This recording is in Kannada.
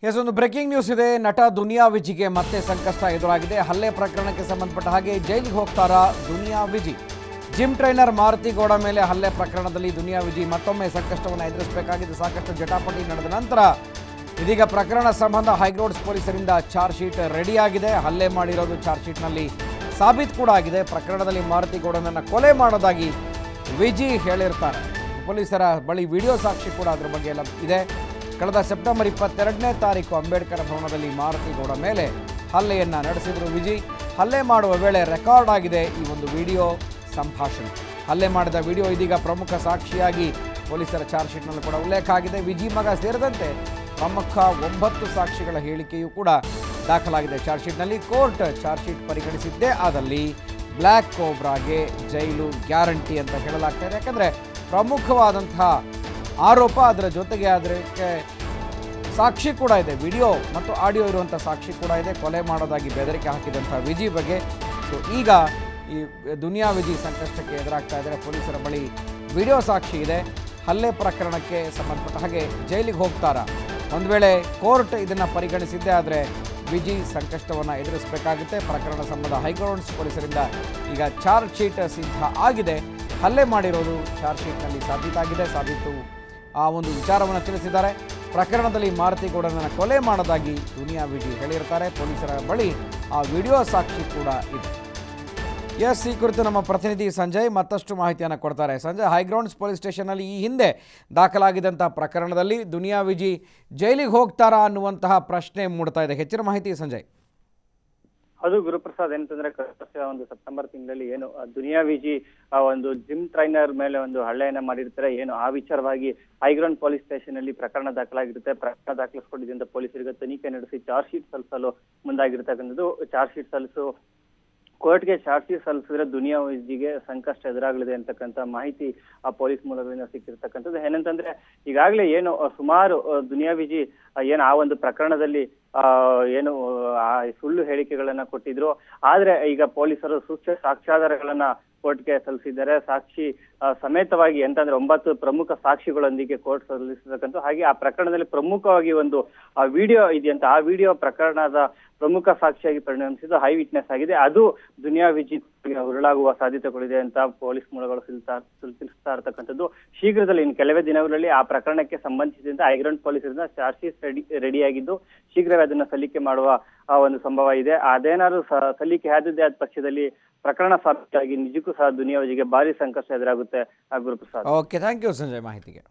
ಎಸ್ ಒಂದು ಬ್ರೇಕಿಂಗ್ ನ್ಯೂಸ್ ಇದೆ. ನಟ ದುನಿಯಾ ವಿಜಿಗೆ ಮತ್ತೆ ಸಂಕಷ್ಟ ಎದುರಾಗಿದೆ. ಹಲ್ಲೆ ಪ್ರಕರಣಕ್ಕೆ ಸಂಬಂಧಪಟ್ಟ ಹಾಗೆ ಜೈಲಿಗೆ ಹೋಗ್ತಾರಾ ದುನಿಯಾ ವಿಜಿ? ಜಿಮ್ ಟ್ರೈನರ್ ಮಾರುತಿ ಗೌಡ ಮೇಲೆ ಹಲ್ಲೆ ಪ್ರಕರಣದಲ್ಲಿ ದುನಿಯಾ ವಿಜಿ ಮತ್ತೊಮ್ಮೆ ಸಂಕಷ್ಟವನ್ನು ಎದುರಿಸಬೇಕಾಗಿದೆ. ಸಾಕಷ್ಟು ಜಟಾಪಟಿ ನಡೆದ ನಂತರ ಇದೀಗ ಪ್ರಕರಣ ಸಂಬಂಧ ಹೈಗ್ರೌಂಡ್ಸ್ ಪೊಲೀಸರಿಂದ ಚಾರ್ಜ್ ಶೀಟ್ ರೆಡಿಯಾಗಿದೆ. ಹಲ್ಲೆ ಮಾಡಿರೋದು ಚಾರ್ಜ್ ಶೀಟ್ನಲ್ಲಿ ಸಾಬೀತು ಕೂಡ ಆಗಿದೆ. ಪ್ರಕರಣದಲ್ಲಿ ಮಾರುತಿ ಗೌಡನನ್ನು ಕೊಲೆ ಮಾಡೋದಾಗಿ ವಿಜಿ ಹೇಳಿರ್ತಾರೆ. ಪೊಲೀಸರ ಬಳಿ ವಿಡಿಯೋ ಸಾಕ್ಷಿ ಕೂಡ ಅದರ ಬಗ್ಗೆ ಎಲ್ಲ ಇದೆ. ಕಳೆದ ಸೆಪ್ಟೆಂಬರ್ 22ನೇ ತಾರೀಕು ಅಂಬೇಡ್ಕರ್ ಭವನದಲ್ಲಿ ಮಾರುತಿ ಗೌಡ ಮೇಲೆ ಹಲ್ಲೆಯನ್ನು ನಡೆಸಿದರು ವಿಜಿ. ಹಲ್ಲೆ ಮಾಡುವ ವೇಳೆ ರೆಕಾರ್ಡ್ ಆಗಿದೆ ಈ ಒಂದು ವಿಡಿಯೋ ಸಂಭಾಷಣೆ. ಹಲ್ಲೆ ಮಾಡಿದ ವಿಡಿಯೋ ಇದೀಗ ಪ್ರಮುಖ ಸಾಕ್ಷಿಯಾಗಿ ಪೊಲೀಸರ ಚಾರ್ಜ್ ಶೀಟ್ನಲ್ಲಿ ಕೂಡ ಉಲ್ಲೇಖ ಆಗಿದೆ. ವಿಜಿ ಮಗ ಸೇರಿದಂತೆ ಪ್ರಮುಖ 9 ಸಾಕ್ಷಿಗಳ ಹೇಳಿಕೆಯೂ ಕೂಡ ದಾಖಲಾಗಿದೆ ಚಾರ್ಜ್ ಶೀಟ್ನಲ್ಲಿ. ಕೋರ್ಟ್ ಚಾರ್ಜ್ ಶೀಟ್ ಪರಿಗಣಿಸಿದ್ದೇ ಆದಲ್ಲಿ ಬ್ಲ್ಯಾಕ್ ಕೋಬ್ರಾಗೆ ಜೈಲು ಗ್ಯಾರಂಟಿ ಅಂತ ಹೇಳಲಾಗ್ತಾ ಇದೆ. ಯಾಕಂದರೆ ಪ್ರಮುಖವಾದಂತಹ ಆರೋಪ, ಅದರ ಜೊತೆಗೆ ಅದಕ್ಕೆ ಸಾಕ್ಷಿ ಕೂಡ ಇದೆ, ವಿಡಿಯೋ ಮತ್ತು ಆಡಿಯೋ ಇರುವಂಥ ಸಾಕ್ಷಿ ಕೂಡ ಇದೆ. ಕೊಲೆ ಮಾಡೋದಾಗಿ ಬೆದರಿಕೆ ಹಾಕಿದಂಥ ವಿಜಿ ಬಗ್ಗೆ ಈಗ ಈ ದುನಿಯಾ ವಿಜಿ ಸಂಕಷ್ಟಕ್ಕೆ ಎದುರಾಗ್ತಾ ಇದ್ದಾರೆ. ಪೊಲೀಸರ ಬಳಿ ವಿಡಿಯೋ ಸಾಕ್ಷಿ ಇದೆ. ಹಲ್ಲೆ ಪ್ರಕರಣಕ್ಕೆ ಸಂಬಂಧಪಟ್ಟ ಹಾಗೆ ಜೈಲಿಗೆ ಹೋಗ್ತಾರಾ? ಒಂದು ವೇಳೆ ಕೋರ್ಟ್ ಇದನ್ನು ಪರಿಗಣಿಸಿದ್ದೇ ಆದರೆ ವಿಜಿ ಸಂಕಷ್ಟವನ್ನು ಎದುರಿಸಬೇಕಾಗುತ್ತೆ. ಪ್ರಕರಣ ಸಂಬಂಧ ಹೈಗ್ರೌಂಡ್ಸ್ ಪೊಲೀಸರಿಂದ ಈಗ ಚಾರ್ಜ್ ಶೀಟ್ ಸಿದ್ಧ ಆಗಿದೆ. ಹಲ್ಲೆ ಮಾಡಿರೋದು ಚಾರ್ಜ್ ಶೀಟ್ನಲ್ಲಿ ಸಾಬೀತು ಆ ಒಂದು ವಿಚಾರವನ್ನು ತಿಳಿಸಿದ್ದಾರೆ. ಪ್ರಕರಣದಲ್ಲಿ ಮಾರುತಿ ಗೌಡನನ್ನು ಕೊಲೆ ಮಾಡೋದಾಗಿ ದುನಿಯಾ ವಿಜಿ ಹೇಳಿರ್ತಾರೆ. ಪೊಲೀಸರ ಬಳಿ ಆ ವಿಡಿಯೋ ಸಾಕ್ಷಿ ಕೂಡ ಇದೆ. ಎಸ್, ಈ ಕುರಿತು ನಮ್ಮ ಪ್ರತಿನಿಧಿ ಸಂಜಯ್ ಮತ್ತಷ್ಟು ಮಾಹಿತಿಯನ್ನು ಕೊಡ್ತಾರೆ. ಸಂಜಯ್, ಹೈಗ್ರೌಂಡ್ಸ್ ಪೊಲೀಸ್ ಸ್ಟೇಷನ್ನಲ್ಲಿ ಈ ಹಿಂದೆ ದಾಖಲಾಗಿದ್ದಂಥ ಪ್ರಕರಣದಲ್ಲಿ ದುನಿಯಾ ವಿಜಿ ಜೈಲಿಗೆ ಹೋಗ್ತಾರಾ ಅನ್ನುವಂತಹ ಪ್ರಶ್ನೆ ಮೂಡ್ತಾ ಇದೆ. ಹೆಚ್ಚಿನ ಮಾಹಿತಿ ಸಂಜಯ್. ಅದು ಗುರುಪ್ರಸಾದ್, ಏನಂತಂದ್ರೆ ಒಂದು ಸೆಪ್ಟೆಂಬರ್ ತಿಂಗಳಲ್ಲಿ ಏನು ದುನಿಯಾ ವಿಜಿ ಒಂದು ಜಿಮ್ ಟ್ರೈನರ್ ಮೇಲೆ ಒಂದು ಹಲ್ಲೆಯನ್ನ ಮಾಡಿರ್ತಾರೆ. ಏನು ಆ ವಿಚಾರವಾಗಿ ಹೈಗ್ರೌಂಡ್ ಪೊಲೀಸ್ ಸ್ಟೇಷನ್ ಅಲ್ಲಿ ಪ್ರಕರಣ ದಾಖಲಾಗಿರುತ್ತೆ. ಪ್ರಕರಣ ದಾಖಲಿಸಿಕೊಂಡಿದ್ದಂತ ಪೊಲೀಸರಿಗೆ ತನಿಖೆ ನಡೆಸಿ ಚಾರ್ಜ್ ಶೀಟ್ ಸಲ್ಲಿಸಲು ಮುಂದಾಗಿರ್ತಕ್ಕಂಥದ್ದು. ಚಾರ್ಜ್ ಶೀಟ್ ಕೋರ್ಟ್ಗೆ ಚಾರ್ಜ್ ಶೀಟ್ ಸಲ್ಲಿಸಿದ್ರೆ ದುನಿಯಾ ವಿಜಿಗೆ ಸಂಕಷ್ಟ ಎದುರಾಗಲಿದೆ ಅಂತಕ್ಕಂಥ ಮಾಹಿತಿ ಆ ಪೊಲೀಸ್ ಮೂಲಗಳಿಂದ ಸಿಕ್ಕಿರ್ತಕ್ಕಂಥದ್ದು. ಏನಂತಂದ್ರೆ ಈಗಾಗಲೇ ಏನು ಸುಮಾರು ದುನಿಯಾ ವಿಜಿ ಏನು ಆ ಒಂದು ಪ್ರಕರಣದಲ್ಲಿ ಏನು ಆ ಸುಳ್ಳು ಹೇಳಿಕೆಗಳನ್ನ ಕೊಟ್ಟಿದ್ರು. ಆದ್ರೆ ಈಗ ಪೊಲೀಸರು ಸೂಕ್ತ ಸಾಕ್ಷ್ಯಾಧಾರಗಳನ್ನ ಕೋರ್ಟ್ಗೆ ಸಲ್ಲಿಸಿದ್ದಾರೆ. ಸಾಕ್ಷಿ ಸಮೇತವಾಗಿ ಅಂತಂದ್ರೆ 9 ಪ್ರಮುಖ ಸಾಕ್ಷಿಗಳೊಂದಿಗೆ ಕೋರ್ಟ್ ಸಲ್ಲಿಸತಕ್ಕಂಥ ಹಾಗೆ ಆ ಪ್ರಕರಣದಲ್ಲಿ ಪ್ರಮುಖವಾಗಿ ಒಂದು ವಿಡಿಯೋ ಇದೆಯಂತ. ಆ ವಿಡಿಯೋ ಪ್ರಕರಣದ ಪ್ರಮುಖ ಸಾಕ್ಷಿಯಾಗಿ ಪರಿಣಮಿಸಿದ್ದು ಹೈ ವಿಟ್ನೆಸ್ ಆಗಿದೆ. ಅದು ದುನಿಯಾ ವಿಜಿ ಉರುಳಾಗುವ ಸಾಧ್ಯತೆಗಳಿದೆ ಅಂತ ಪೊಲೀಸ್ ಮೂಲಗಳು ತಿಳಿಸ್ತಾ ಇರತಕ್ಕಂಥದ್ದು. ಶೀಘ್ರದಲ್ಲಿ ಇನ್ನು ಕೆಲವೇ ದಿನಗಳಲ್ಲಿ ಆ ಪ್ರಕರಣಕ್ಕೆ ಸಂಬಂಧಿಸಿದಂತೆ ಹೈಗ್ರೌಂಡ್ ಪೊಲೀಸರಿಂದ ಚಾರ್ಜ್ ಶೀಟ್ ರೆಡಿಯಾಗಿದ್ದು ಶೀಘ್ರವೇ ಅದನ್ನ ಸಲ್ಲಿಕೆ ಮಾಡುವ ಒಂದು ಸಂಭವ ಇದೆ. ಅದೇನಾದ್ರು ಸಲ್ಲಿಕೆ ಆದದ್ದೇ ಆದ ಪಕ್ಷದಲ್ಲಿ ಪ್ರಕರಣ ಸಾಬೀತಾಗಿ ನಿಜಕ್ಕೂ ಸಹ ದುನಿಯಾ ವಿಜಿಗೆ ಭಾರಿ ಸಂಕಷ್ಟ ಎದುರಾಗುತ್ತೆ. Guruprasad. Okay, thank you Sanjay ಮಾಹಿತಿಗೆ.